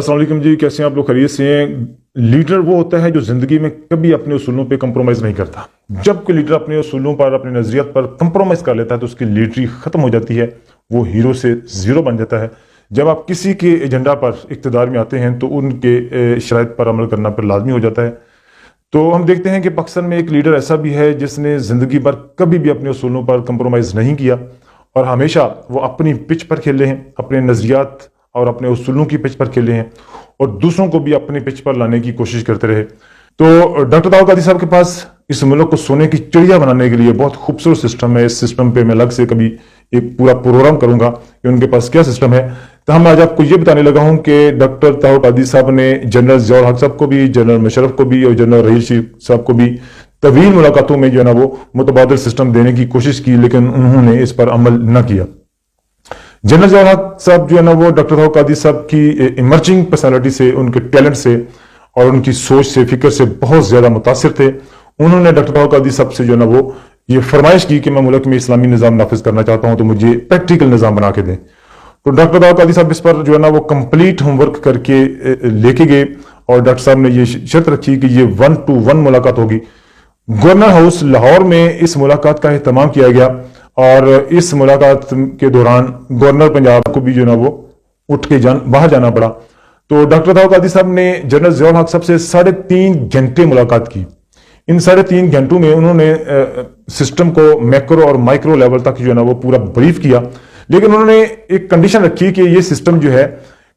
अस्सलाम वालेकुम जी, कैसे हैं आप लोग? खैरियत से हैं? लीडर वो होता है जो जिंदगी में कभी अपने उसूलों पे कंप्रोमाइज नहीं करता। जब कोई लीडर अपने उसूलों पर, अपने नजरियात पर कंप्रोमाइज कर लेता है तो उसकी लीडरी खत्म हो जाती है, वो हीरो से जीरो बन जाता है। जब आप किसी के एजेंडा पर इख्तिदार में आते हैं तो उनके शराइत पर अमल करना फिर लाजमी हो जाता है। तो हम देखते हैं कि पाकिस्तान में एक लीडर ऐसा भी है जिसने जिंदगी भर कभी भी अपने उसूलों पर कंप्रोमाइज नहीं किया और हमेशा वो अपनी पिच पर खेले हैं, अपने नजरियात और अपने उसूलों की पिच पर खेले हैं और दूसरों को भी अपनी पिच पर लाने की कोशिश करते रहे। तो डॉक्टर दाऊद कादी साहब के पास इस मुल्क को सोने की चिड़िया बनाने के लिए बहुत खूबसूरत सिस्टम है। इस सिस्टम पे मैं अलग से कभी एक पूरा प्रोग्राम करूंगा कि उनके पास क्या सिस्टम है। तो मैं आज आपको ये बताने लगा हूं कि डॉक्टर दाऊद कादी साहब ने जनरल ज़ियाउल हक साहब को भी, जनरल मुशर्रफ को भी और जनरल रहील साहब को भी तवील मुलाकातों में जो है ना वो मुतबादल सिस्टम देने की कोशिश की, लेकिन उन्होंने इस पर अमल न किया। जनरल ज़ियाउल हक साहब जो है ना वो डॉक्टर दाऊद कादी साहब की इमर्जिंग पर्सनालिटी से, उनके टैलेंट से और उनकी सोच से, फिक्र से बहुत ज्यादा मुतासिर थे। उन्होंने डॉक्टर दाऊद कादी साहब से जो है ना वो ये फरमाइश की कि मैं मुल्क में इस्लामी निज़ाम नाफिज करना चाहता हूं तो मुझे प्रैक्टिकल निज़ाम बना के दें। तो डॉक्टर दाऊद कादी साहब इस पर जो है ना वो कंप्लीट होमवर्क करके लेके गए और डॉक्टर साहब ने ये शर्त रखी कि ये 1-to-1 मुलाकात होगी। गवर्नर हाउस लाहौर में इस मुलाकात का एहतमाम किया गया और इस मुलाकात के दौरान गवर्नर पंजाब को भी जो है ना वो उठ के बाहर जाना पड़ा। तो डॉक्टर दाऊद कादी साहब ने जनरल ज़ियाउल हक साहब से 3.5 घंटे मुलाकात की। इन 3.5 घंटों में उन्होंने सिस्टम को मैक्रो और माइक्रो लेवल तक जो है ना वो पूरा ब्रीफ किया, लेकिन उन्होंने एक कंडीशन रखी कि ये सिस्टम जो है,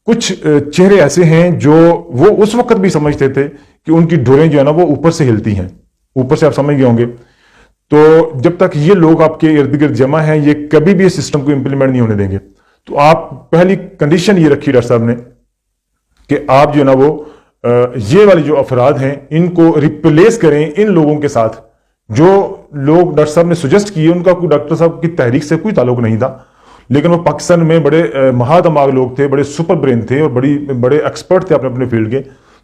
कुछ चेहरे ऐसे हैं जो वो उस वक्त भी समझते थे कि उनकी डोरें जो है ना वो ऊपर से हिलती हैं, ऊपर से आप समझ गए होंगे। तो जब तक ये लोग आपके इर्द गिर्द जमा हैं, ये कभी भी इस सिस्टम को इंप्लीमेंट नहीं होने देंगे। तो आप पहली कंडीशन ये रखी डॉक्टर साहब ने कि आप जो है ना वो ये वाली जो अफराद हैं इनको रिप्लेस करें इन लोगों के साथ। जो लोग डॉक्टर साहब ने सुजेस्ट किए उनका कोई डॉक्टर साहब की तहरीक से कोई ताल्लुक नहीं था, लेकिन वो पाकिस्तान में बड़े महादमाग लोग थे, बड़े सुपर ब्रेन थे और बड़े एक्सपर्ट थे अपने अपने फील्ड के।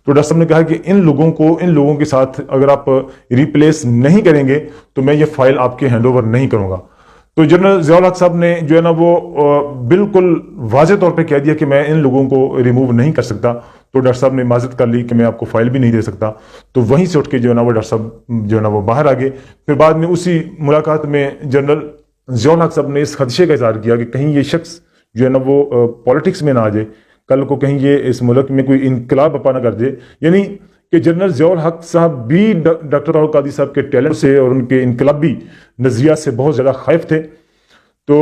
तो डॉक्टर साहब ने कहा कि इन लोगों के साथ अगर आप रिप्लेस नहीं करेंगे तो मैं ये फाइल आपके हैंडओवर नहीं करूंगा। तो जनरल ज़ियाउल हक साहब ने जो है ना वो बिल्कुल वाज़ेह तौर पे कह दिया कि मैं इन लोगों को रिमूव नहीं कर सकता। तो डॉक्टर साहब ने माजरत कर ली कि मैं आपको फाइल भी नहीं दे सकता। तो वहीं से उठ के जो है ना वो डॉक्टर साहब जो है ना वो बाहर आ गए। फिर बाद में उसी मुलाकात में जनरल ज़ियाउल हक साहब ने इस खदशे का इज़हार किया कि कहीं ये शख्स जो है ना वो पॉलिटिक्स में ना आ जाए, कल को कहीं ये इस मुल्क में कोई इनकलाब बपा ना कर दे। यानी कि जनरल ज़ियाउल हक साहब भी डॉक्टर दाऊद कादी साहब के टैलेंट से और उनके इनकलाबी नज़रिया से बहुत ज़्यादा खौफ थे। तो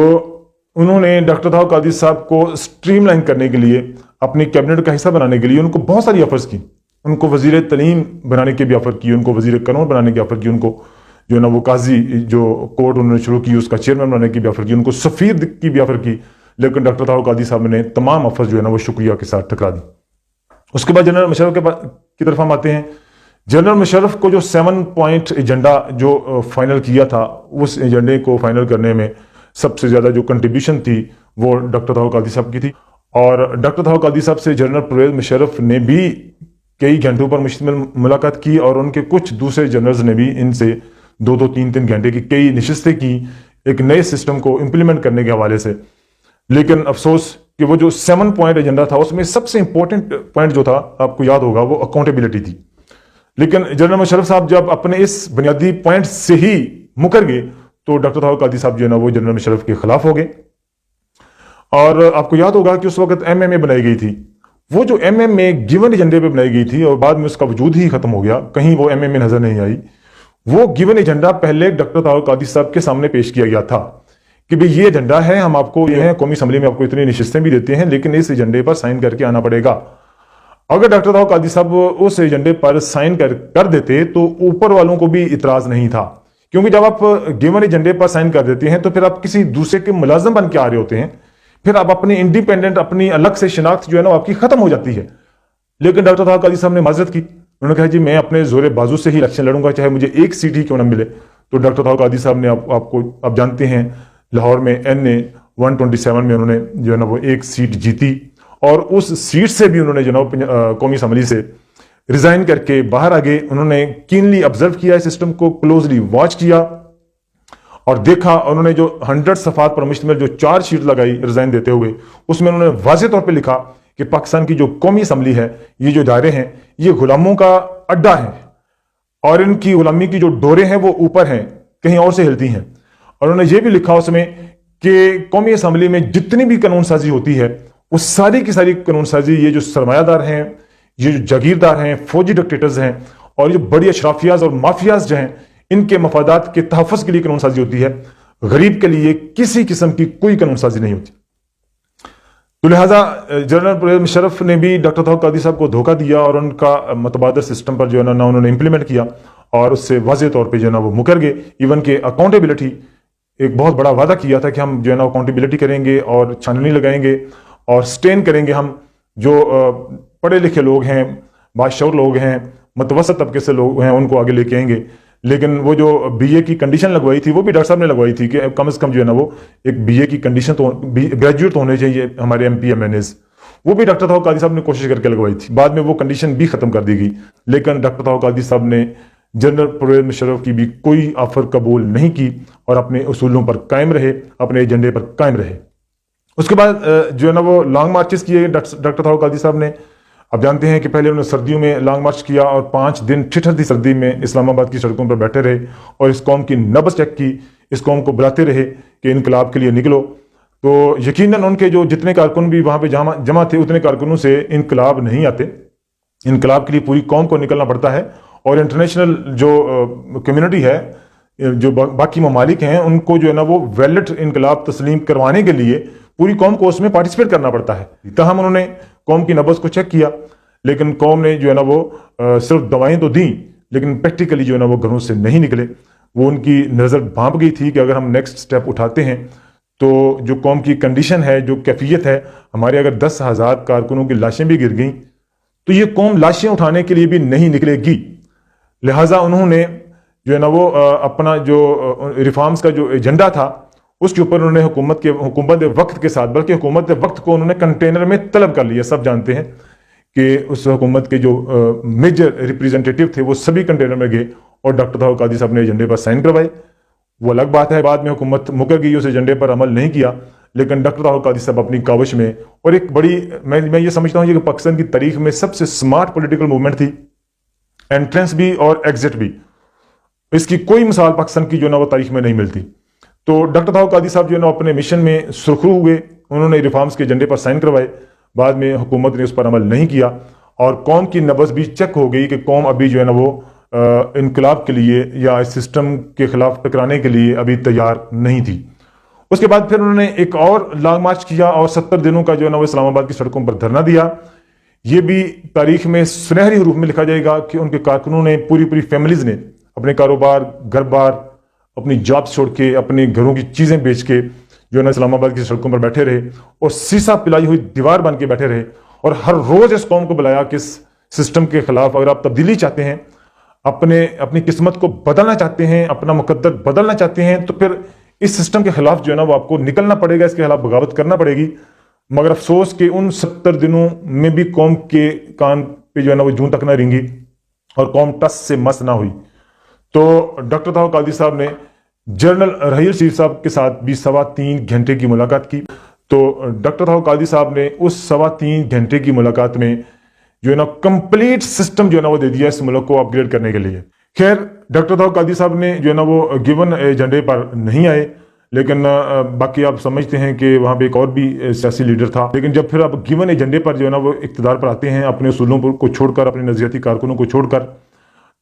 उन्होंने डॉक्टर दाऊद कादी साहब को स्ट्रीमलाइन करने के लिए, अपनी कैबिनेट का हिस्सा बनाने के लिए उनको बहुत सारी ऑफर्स की। उनको वजीर तलीम बनाने की भी ऑफर की, उनको वजीर कानून बनाने की ऑफर की, उनको जो है ना वो काजी जो कोर्ट उन्होंने शुरू की उसका चेयरमैन बनाने की भी ऑफर की, उनको सफीर की भी ऑफर की। लेकिन डॉक्टर दाऊद कादी साहब ने तमाम ऑफर्स जो है ना वो शुक्रिया के साथ ठुकरा दी। उसके बाद जनरल मुशर्रफ की तरफ हम आते हैं। जनरल मुशर्रफ को जो 7 पॉइंट एजेंडा जो फाइनल किया था, उस एजेंडे को फाइनल करने में सबसे ज्यादा जो कंट्रीब्यूशन थी वो डॉक्टर दाऊद कादी साहब की थी। और डॉक्टर दाऊद कादी साहब से जनरल परवेज मुशर्रफ ने भी कई घंटों पर मुश्तमिल मुलाकात की और उनके कुछ दूसरे जनरल्स ने भी इनसे 2-2, 3-3 घंटे की कई नशिस्तें की एक नए सिस्टम को इम्प्लीमेंट करने के हवाले से। लेकिन अफसोस कि वो जो 7 पॉइंट एजेंडा था उसमें सबसे इंपॉर्टेंट पॉइंट जो था, आपको याद होगा, वो अकाउंटेबिलिटी थी। लेकिन जनरल मुशर्रफ साहब जब अपने इस बुनियादी पॉइंट से ही मुकर गए तो डॉक्टर दाऊद कादी साहब जो है ना वो जनरल मुशर्रफ के खिलाफ हो गए। और आपको याद होगा कि उस वक्त MMA बनाई गई थी। वो जो MMA गिवन एजेंडे पे बनाई गई थी और बाद में उसका वजूद ही खत्म हो गया, कहीं वो MMA नजर नहीं आई। वो गिवन एजेंडा पहले डॉक्टर दाऊद कादी साहब के सामने पेश किया गया था कि भाई ये एजेंडा है, हम आपको ये है, कौमी असम्बली में आपको इतनी नशिस्तें भी देते हैं, लेकिन इस एजेंडे पर साइन करके आना पड़ेगा। अगर डॉक्टर दाऊद कादी साहब उस एजेंडे पर साइन कर देते तो ऊपर वालों को भी इतराज नहीं था, क्योंकि जब आप गिवन एजेंडे पर साइन कर देते हैं तो फिर आप किसी दूसरे के मुलाजिम बन के आ रहे होते हैं, फिर आप अपनी इंडिपेंडेंट, अपनी अलग से शिनाख्त जो है ना आपकी खत्म हो जाती है। लेकिन डॉक्टर दाऊद कादी साहब ने माजरत की, उन्होंने कहा जी मैं अपने जोरे बाजू से ही इलेक्शन लड़ूंगा, चाहे मुझे एक सीट ही क्यों ना मिले। तो डॉक्टर दाऊद कादी साहब ने आपको आप जानते हैं लाहौर में NA 127 में उन्होंने जो है ना वो एक सीट जीती और उस सीट से भी उन्होंने जो है कौमी असम्बली से रिजाइन करके बाहर आ गए। उन्होंने कीनली ऑब्जर्व किया, सिस्टम को क्लोजली वॉच किया और देखा। उन्होंने जो 100 सफात पर मुश्तमिल जो 4 शीट लगाई रिजाइन देते हुए, उसमें उन्होंने वाज़ेह तौर पे लिखा کہ पाकिस्तान की जो कौमी असम्बली है, ये जो इदारे हैं, ये गुलामों का अड्डा है और इनकी गुलामी की जो डोरें हैं वो ऊपर हैं, कहीं और से हिलती हैं। और उन्होंने ये भी लिखा उसमें कि कौमी असम्बली में जितनी भी कानून साजी होती है वो सारी की सारी कानून साजी ये जो सरमायादार हैं, ये जो जागीरदार हैं, फौजी डिक्टेटर्स हैं और ये बड़ी अशराफियाज और माफियाज जो हैं, इनके मफादात के तहफ़्फ़ुज़ के लिए कानून साजी होती है। गरीब के लिए किसी किस्म की कोई कानून साजी नहीं होती। तो लिहाजा जनरल परवेज़ मुशर्रफ ने भी डॉक्टर तौहीद कादरी साहब को धोखा दिया और उनका मतबादल सिस्टम पर जो है ना उन्होंने इंप्लीमेंट किया और उससे वाज़ेह तौर पे जो है ना वो मुकर गए। इवन के अकाउंटेबिलिटी, एक बहुत बड़ा वादा किया था कि हम जो है ना अकाउंटेबिलिटी करेंगे और छाननी लगाएंगे और स्टेन करेंगे, हम जो पढ़े लिखे लोग हैं, बाशऊर लोग हैं, मतवसत तबके से लोग हैं, उनको आगे लेके आएंगे। लेकिन वो जो बीए की कंडीशन लगवाई थी वो भी डॉक्टर साहब ने लगवाई थी कि कम से कम जो है ना वो एक बीए की कंडीशन तो ग्रेजुएट तो होने चाहिए हमारे एमपी एमएनएस, वो भी डॉक्टर तौहीद कादरी साहब ने कोशिश करके लगवाई थी। बाद में वो कंडीशन भी खत्म कर दी गई, लेकिन डॉक्टर तौहीद कादरी साहब ने जनरल परवेज़ मुशर्रफ की भी कोई ऑफर कबूल नहीं की और अपने उसूलों पर कायम रहे, अपने एजेंडे पर कायम रहे। उसके बाद जो है ना वो लॉन्ग मार्चेस किए डॉक्टर तौहीद कादरी साहब ने। अब जानते हैं कि पहले उन्होंने सर्दियों में लॉन्ग मार्च किया और 5 दिन ठिठुरती सर्दी में इस्लामाबाद की सड़कों पर बैठे रहे और इस कौम की नब्ज़ चेक की, इस कौम को बुलाते रहे कि इनकलाब के लिए निकलो। तो यकीनन उनके जो जितने कारकुन भी वहाँ पे जमा थे, उतने कारकुनों से इनकलाब नहीं आते। इनकलाब के लिए पूरी कौम को निकलना पड़ता है और इंटरनेशनल जो कम्युनिटी है, जो बाकी ममालिक हैं, उनको जो है ना वो वैलिड इनकलाब तस्लीम करवाने के लिए पूरी कौम को उसमें पार्टिसिपेट करना पड़ता है। तहम उन्होंने कौम की नब्ज़ को चेक किया, लेकिन कौम ने जो है ना वो सिर्फ दवाएं तो दी, लेकिन प्रैक्टिकली जो है ना वो घरों से नहीं निकले। वो उनकी नज़र भांप गई थी कि अगर हम नेक्स्ट स्टेप उठाते हैं तो जो कौम की कंडीशन है, जो कैफियत है, हमारे अगर 10,000 कारकुनों की लाशें भी गिर गई तो ये कौम लाशें उठाने के लिए भी नहीं निकलेगी। लिहाजा उन्होंने जो है ना वो अपना जो रिफॉर्म्स का जो एजेंडा था उसके ऊपर उन्होंने हुकूमत वक्त के साथ, बल्कि हुकूमत वक्त को उन्होंने कंटेनर में तलब कर लिया। सब जानते हैं कि उस हुकूमत के जो मेजर रिप्रेजेंटेटिव थे वो सभी कंटेनर में गए और डॉक्टर तौहीद कादरी साहब ने एजेंडे पर साइन करवाए। वो अलग बात है, बाद में हुकूमत मुकर गई, उस एजेंडे पर अमल नहीं किया, लेकिन डॉक्टर तौहीद कादरी साहब अपनी काविश में, और एक बड़ी मैं ये समझता हूँ कि पाकिस्तान की तारीख में सबसे स्मार्ट पॉलिटिकल मूवमेंट थी, एंट्रेंस भी और एग्जिट भी। इसकी कोई मिसाल पाकिस्तान की जो ना वो तारीख में नहीं मिलती। तो डॉक्टर तौहीद कादरी साहब जो है ना अपने मिशन में सुरखरू हुए, उन्होंने रिफॉर्म्स के एजेंडे पर साइन करवाए। बाद में हुकूमत ने उस पर अमल नहीं किया और कौम की नब्ज़ भी चेक हो गई कि कौम अभी जो है ना वो इनकलाब के लिए या इस सिस्टम के खिलाफ टकराने के लिए अभी तैयार नहीं थी। उसके बाद फिर उन्होंने एक और लॉन्ग मार्च किया और 70 दिनों का जो है ना वो इस्लामाबाद की सड़कों पर धरना दिया। ये भी तारीख में सुनहरी रूप में लिखा जाएगा कि उनके कारकुनों ने, पूरी फैमिलीज ने अपने कारोबार, घर बार, अपनी जॉब छोड़ के, अपने घरों की चीज़ें बेच के जो है ना इस्लामाबाद की सड़कों पर बैठे रहे और सीसा पिलाई हुई दीवार बन के बैठे रहे और हर रोज़ इस कौम को बुलाया कि इस सिस्टम के खिलाफ अगर आप तब्दीली चाहते हैं, अपनी किस्मत को बदलना चाहते हैं, अपना मुकद्दर बदलना चाहते हैं, तो फिर इस सिस्टम के खिलाफ जो है ना वो आपको निकलना पड़ेगा, इसके खिलाफ बगावत करना पड़ेगी। मगर अफसोस कि उन 70 दिनों में भी कौम के कान पे जो है ना वो जूं तक ना रेंगी और कौम टस से मस ना हुई। तो डॉक्टर तौहीद कादरी साहब ने जनरल रहील शरीफ साहब के साथ भी 3.25 घंटे की मुलाकात की। तो डॉक्टर तौहीद कादरी साहब ने उस 3.25 घंटे की मुलाकात में जो है ना कंप्लीट सिस्टम जो है ना वो दे दिया इस मुल्क को अपग्रेड करने के लिए। खैर, डॉक्टर तौहीद कादरी साहब ने जो है ना वो गिवन एजेंडे पर नहीं आए, लेकिन बाकी आप समझते हैं कि वहाँ पे एक और भी सियासी लीडर था। लेकिन जब फिर आप गिवन एजेंडे पर जो है ना वो इक़्तिदार पर आते हैं, अपने उसूलों को छोड़कर, अपने नज़रियाती कारकुनों को छोड़कर,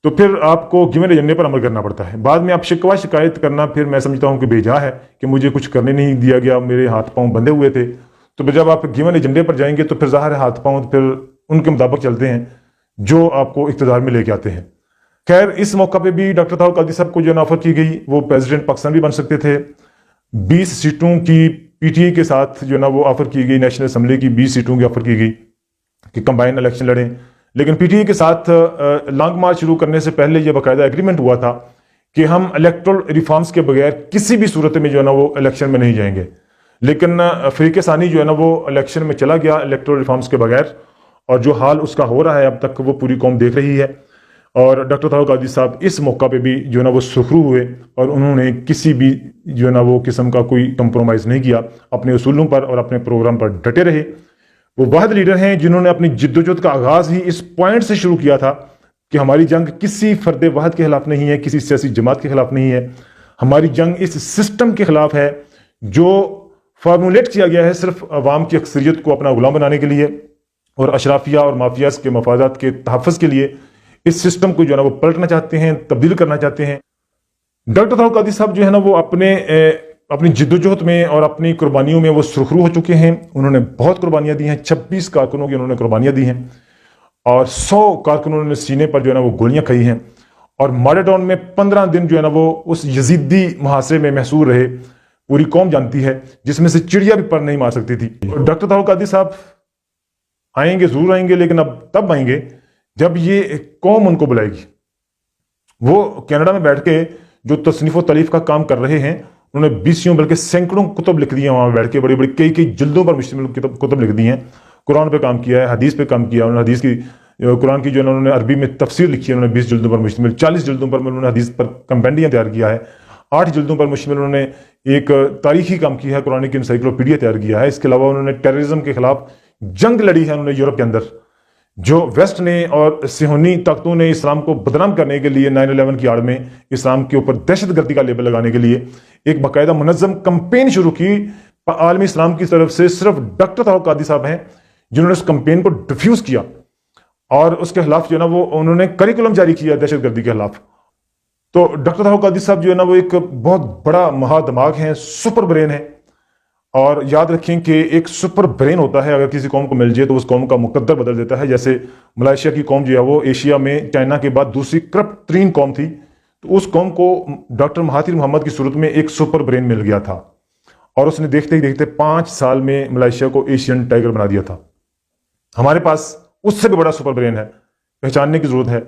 तो फिर आपको गिवन एजेंडे पर अमल करना पड़ता है। बाद में आप शिकवा शिकायत करना फिर मैं समझता हूँ कि बेजा है कि मुझे कुछ करने नहीं दिया गया, मेरे हाथ पाँव बंधे हुए थे। तो जब आप गिवन एजेंडे पर जाएंगे तो फिर ज़ाहिर है हाथ पाँव फिर उनके मुताबिक चलते हैं जो आपको इक़्तिदार में लेके आते हैं। खैर, इस मौका पर भी डॉक्टर तौहीद कादरी साहब को जो है ऑफर की गई, वो प्रेसिडेंट पाकिस्तान भी बन सकते थे। 20 सीटों की पीटीआई के साथ जो है ना वो ऑफर की गई, नेशनल असम्बली की 20 सीटों की ऑफर की गई कि कंबाइन इलेक्शन लड़ें। लेकिन पीटीआई के साथ लॉन्ग मार्च शुरू करने से पहले यह बाकायदा एग्रीमेंट हुआ था कि हम इलेक्टोरल रिफॉर्म्स के बगैर किसी भी सूरत में जो है ना वो इलेक्शन में नहीं जाएंगे। लेकिन फरीक सानी जो है ना वो इलेक्शन में चला गया इलेक्टोरल रिफॉर्म्स के बगैर, और जो हाल उसका हो रहा है अब तक वो पूरी कौम देख रही है। और डॉक्टर तौहीद कादरी साहब इस मौका पे भी जो है ना वो सुखरू हुए और उन्होंने किसी भी जो है ना वो किस्म का कोई कंप्रोमाइज़ नहीं किया, अपने उसूलों पर और अपने प्रोग्राम पर डटे रहे। وہ واحد لیڈر ہیں جنہوں نے اپنی جدوجہد کا آغاز ہی اس پوائنٹ سے شروع کیا تھا کہ ہماری جنگ کسی فرد واحد کے خلاف نہیں ہے، کسی سیاسی جماعت کے خلاف نہیں ہے، ہماری جنگ اس سسٹم کے خلاف ہے جو فارمولیٹ کیا گیا ہے صرف عوام کی اکثریت کو اپنا غلام بنانے کے لیے اور اشرافیہ اور مافیاز کے مفادات کے تحفظ کے لیے۔ اس سسٹم کو جو ہے نا وہ پلٹنا چاہتے ہیں، تبدیل کرنا چاہتے ہیں۔ ڈاکٹر طاہر القادری صاحب جو ہے نا وہ اپنی جدوجہد میں اور اپنی قربانیوں میں وہ سرخرو ہو چکے ہیں۔ انہوں نے بہت قربانیاں دی ہیں، 26 کارکنوں کی انہوں نے قربانیاں دی ہیں اور 100 کارکنوں نے سینے پر جو ہے نا وہ گولیاں کھائی ہیں، اور ماڈل ٹاؤن میں 15 دن جو ہے نا وہ اس یزیدی محاصرے میں محصور رہے، پوری قوم جانتی ہے، جس میں سے چڑیا بھی پر نہیں مار سکتی تھی۔ ڈاکٹر طاہر القادری صاحب آئیں گے، ضرور آئیں گے، لیکن اب تب آئیں گے جب یہ قوم ان کو بلائے گی۔ وہ کینیڈا میں بیٹھ کے جو تصنیف و تالیف کا کام کر رہے ہیں، انہوں نے 20 بلکہ سینکڑوں کتب لکھ دی ہیں، وہاں بیٹھ کے بڑی بڑی کئی جلدوں پر مشتمل کتب لکھ دی ہیں۔ قرآن پہ کام کیا ہے، حدیث پہ کام کیا، انہوں نے قرآن کی جو انہوں نے عربی میں تفسیر لکھی ہے، انہوں نے 20 جلدوں پر مشتمل، 40 جلدوں پر انہوں نے حدیث پر کمپینڈیم تیار کیا ہے، 8 جلدوں پر مشتمل انہوں نے ایک تاریخی کام کیا ہے، قرآن کی انسائیکلوپیڈیا تیار کیا ہے۔ اس کے علاوہ انہوں نے ٹیررزم کے خلاف جنگ لڑی ہے، انہوں نے یورپ کے اندر، جو ویسٹ نے اور صہیونی طاقتوں نے اسلام کو بدنام کرنے کے لیے 9/11 کی آڑ میں اسلام کے اوپر دہشت گردی کا لیبل لگانے کے لیے ایک باقاعدہ منظم کمپین شروع کی۔ عالمی اسلام کی طرف سے صرف ڈاکٹر طاہر القادری صاحب ہیں جنہوں نے اس کمپین کو ڈیفیوز کیا اور اس کے خلاف جو ہے نا وہ انہوں نے کریکولم جاری کیا دہشت گردی کے خلاف۔ تو ڈاکٹر طاہر القادری صاحب جو ہے نا وہ ایک بہت بڑا مہا دماغ ہیں، سپر برین ہے، اور یاد رکھیں کہ ایک سپر برین ہوتا ہے اگر کسی قوم کو مل جائے تو اس قوم کا مقدر بدل دیتا ہے۔ جیسے ملائیشیا کی قوم جو ہے وہ ایشیا میں چائنا کے بعد دوسری کرپٹ ترین قوم تھی، تو اس قوم کو ڈاکٹر مہاتیر محمد کی صورت میں ایک سپر برین مل گیا تھا، اور اس نے دیکھتے ہی دیکھتے 5 سال میں ملائیشیا کو ایشین ٹائگر بنا دیا تھا۔ ہمارے پاس اس سے بھی بڑا سپر برین ہے، پہچاننے کی ضرورت ہے۔